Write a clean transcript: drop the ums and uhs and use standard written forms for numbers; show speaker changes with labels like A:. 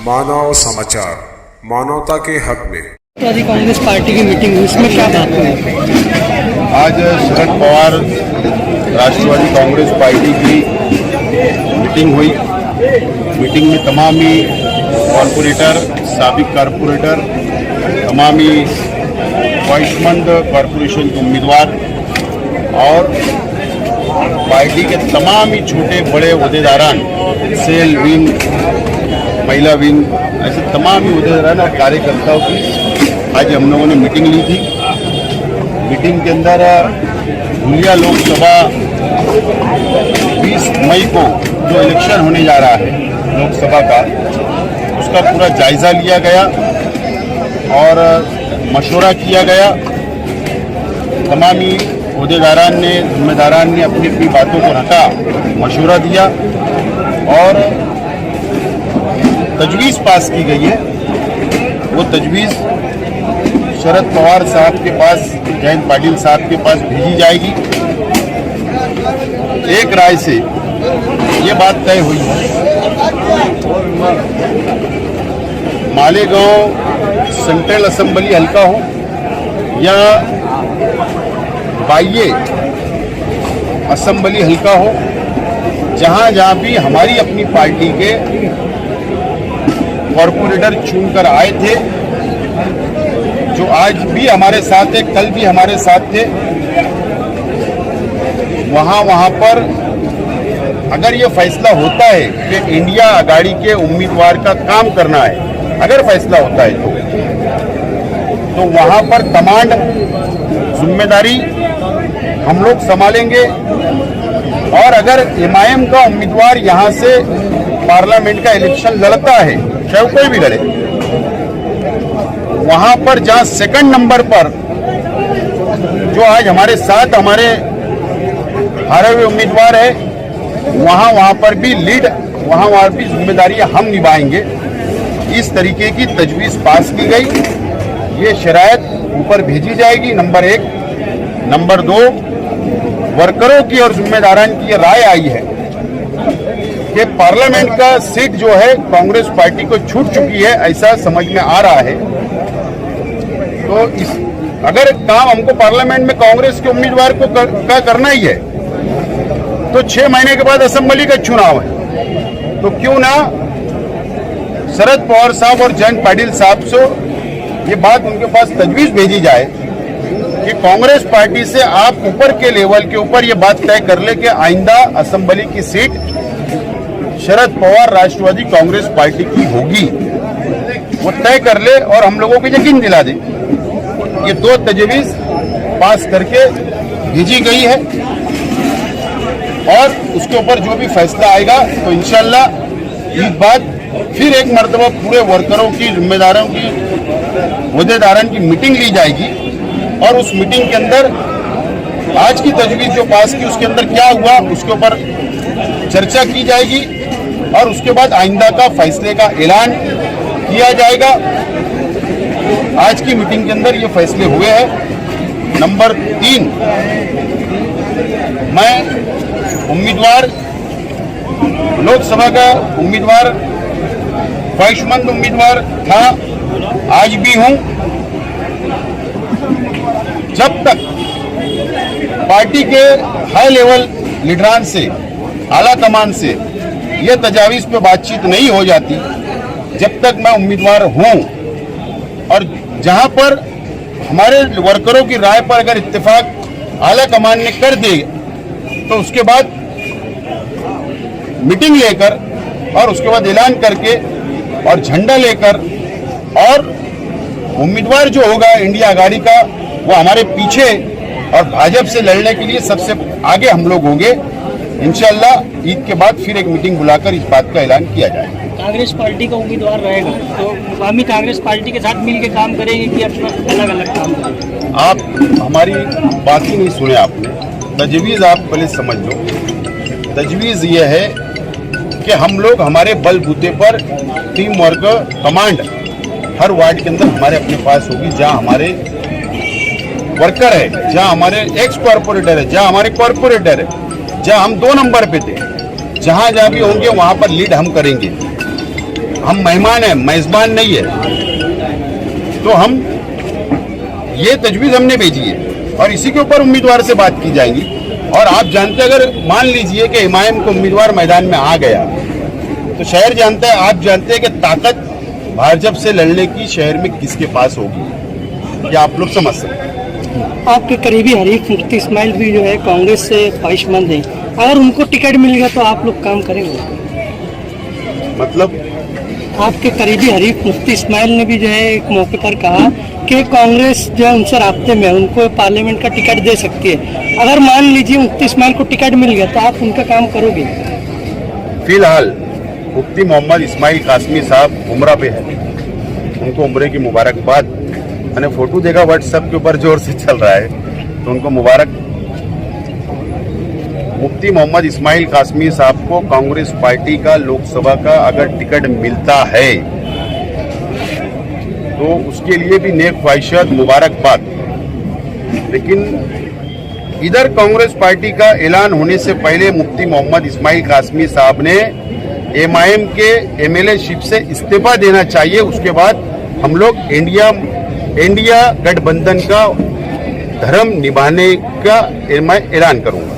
A: मानव समाचार, मानवता के हक में।
B: राष्ट्रवादी कांग्रेस पार्टी की मीटिंग हुई, उसमें क्या बात हुई?
C: आज शरद पवार राष्ट्रवादी कांग्रेस पार्टी की मीटिंग हुई। मीटिंग में तमामी कॉरपोरेटर, साबिक कॉरपोरेटर, तमामी ख्वाहिशमंद कॉरपोरेशन के उम्मीदवार और पार्टी के तमाम ही छोटे बड़े अहदेदारान, सेल विंग, महिला विंग, ऐसे तमाम ही अहदेदारान और कार्यकर्ताओं की आज हम लोगों ने मीटिंग ली थी। मीटिंग के अंदर धुलिया लोकसभा 20 मई को जो इलेक्शन होने जा रहा है लोकसभा का, उसका पूरा जायजा लिया गया और मशवरा किया गया। तमामी अहदेदारान ने, जिम्मेदारान ने अपनी अपनी बातों को रखा, मशवरा दिया और तजवीज़ पास की गई है। वो तजवीज़ शरद पवार साहब के पास, जयंत पाटिल साहब के पास भेजी जाएगी। एक राय से ये बात तय हुई है, मालेगांव सेंट्रल असेंबली हल्का हो या बाह्य असेंबली हल्का हो, जहां जहां भी हमारी अपनी पार्टी के कॉरपोरेटर चुनकर आए थे, जो आज भी हमारे साथ थे, कल भी हमारे साथ थे, वहां पर अगर ये फैसला होता है कि इंडिया आघाड़ी के उम्मीदवार का काम करना है, अगर फैसला होता है तो वहां पर कमांड, जिम्मेदारी हम लोग संभालेंगे। और अगर एमआईएम का उम्मीदवार यहां से पार्लियामेंट का इलेक्शन लड़ता है, चाहे कोई भी लड़े, वहां पर जहां सेकंड नंबर पर जो आज हमारे साथ हमारे हारे हुए उम्मीदवार है, वहां पर भी लीड, वहां भी जिम्मेदारियां हम निभाएंगे। इस तरीके की तजवीज़ पास की गई। ये शरायत ऊपर भेजी जाएगी, नंबर 1। नंबर 2, वर्करों की और जिम्मेदारान की ये राय आई है कि पार्लियामेंट का सीट जो है कांग्रेस पार्टी को छूट चुकी है, ऐसा समझ में आ रहा है। तो अगर काम हमको पार्लियामेंट में कांग्रेस के उम्मीदवार को करना ही है, तो 6 महीने के बाद असेंबली का चुनाव है, तो क्यों ना शरद पवार साहब और जयंत पाटिल साहब से ये बात उनके पास तजवीज़ भेजी जाए कि कांग्रेस पार्टी से आप ऊपर के लेवल के ऊपर ये बात तय कर ले कि आइंदा असेंबली की सीट शरद पवार राष्ट्रवादी कांग्रेस पार्टी की होगी, वो तय कर ले और हम लोगों को यकीन दिला दे। ये 2 तजवीज़ पास करके भेजी गई है और उसके ऊपर जो भी फैसला आएगा तो इंशाल्लाह ईद बाद फिर एक मर्तबा पूरे वर्करों की, जिम्मेदारों की, अहदेदारों की मीटिंग ली जाएगी और उस मीटिंग के अंदर आज की तजवीज़ जो पास की उसके अंदर क्या हुआ उसके ऊपर चर्चा की जाएगी और उसके बाद आइंदा का फैसले का ऐलान किया जाएगा। आज की मीटिंग के अंदर ये फैसले हुए हैं। नंबर 3, मैं उम्मीदवार, लोकसभा का उम्मीदवार, ख्वाहिशमंद उम्मीदवार था, आज भी हूं। जब तक पार्टी के हाई लेवल लीडरान से, आला कमान से ये तजावीज़ पे बातचीत नहीं हो जाती, जब तक मैं उम्मीदवार हूं और जहां पर हमारे वर्करों की राय पर अगर इत्तेफाक आला कमान ने कर दे तो उसके बाद मीटिंग लेकर और उसके बाद ऐलान करके और झंडा लेकर और उम्मीदवार जो होगा इंडिया आघाड़ी का, वो हमारे पीछे और भाजपा से लड़ने के लिए सबसे आगे हम लोग होंगे। इंशाल्लाह ईद के बाद फिर एक मीटिंग बुलाकर इस बात का ऐलान किया जाएगा।
B: कांग्रेस पार्टी का उम्मीदवार रहेगा तो हम कांग्रेस पार्टी के साथ मिलकर काम करेंगे कि अपना अलग अलग काम करेंगे?
C: आप हमारी बात ही नहीं सुने आपने। तजवीज़ आप पहले समझ लो। तजवीज़ ये है कि हम लोग हमारे बलबूते पर टीम वर्क कमांड हर वार्ड के अंदर हमारे अपने पास होगी, जहां हमारे वर्कर है, जहां हमारे एक्स कॉरपोरेटर है, जहां हमारे कॉरपोरेटर है, जहां हम 2 नंबर पे थे, जहां भी होंगे वहां पर लीड हम करेंगे। हम मेहमान हैं, मेजबान नहीं है। तो हम ये तजवीज़ हमने भेजी है और इसी के ऊपर उम्मीदवार से बात की जाएगी। और आप जानते हैं, अगर मान लीजिए कि इमाम को उम्मीदवार मैदान में आ गया तो शहर जानता है, आप जानते हैं कि ताकत भाजपा से लड़ने की शहर में किसके पास होगी, ये आप लोग समझ सकते हैं।
B: आपके करीबी हरीफ मुफ्ती इस्माइल भी जो है कांग्रेस से ख्वाहिशमंद हैं, अगर उनको टिकट मिल गया तो आप लोग काम करेंगे?
C: मतलब
B: आपके करीबी हरीफ मुफ्ती इस्माइल ने भी जो है एक मौके पर कहा कि कांग्रेस जो है उनसे राब्ते में, उनको पार्लियामेंट का टिकट दे सकती है। अगर मान लीजिए मुफ्ती इस्माइल को टिकट मिल गया तो आप उनका काम करोगे?
C: फिलहाल मुफ्ती मोहम्मद इस्माइल कासमी साहब उम्रा पे है, उनको उम्रे की मुबारकबाद। मैंने फोटो देखा व्हाट्सएप के ऊपर जोर से चल रहा है, तो उनको मुबारक। मुफ्ती मोहम्मद इस्माइल कासमी साहब को कांग्रेस पार्टी का लोकसभा का अगर टिकट मिलता है तो उसके लिए भी नेक ख्वाहिशात, मुबारकबाद। लेकिन इधर कांग्रेस पार्टी का ऐलान होने से पहले मुफ्ती मोहम्मद इस्माइल कासमी साहब ने एमआईएम के एमएलए शिप से इस्तीफा देना चाहिए। उसके बाद हम लोग इंडिया गठबंधन का धर्म निभाने का मैं ऐलान करूंगा।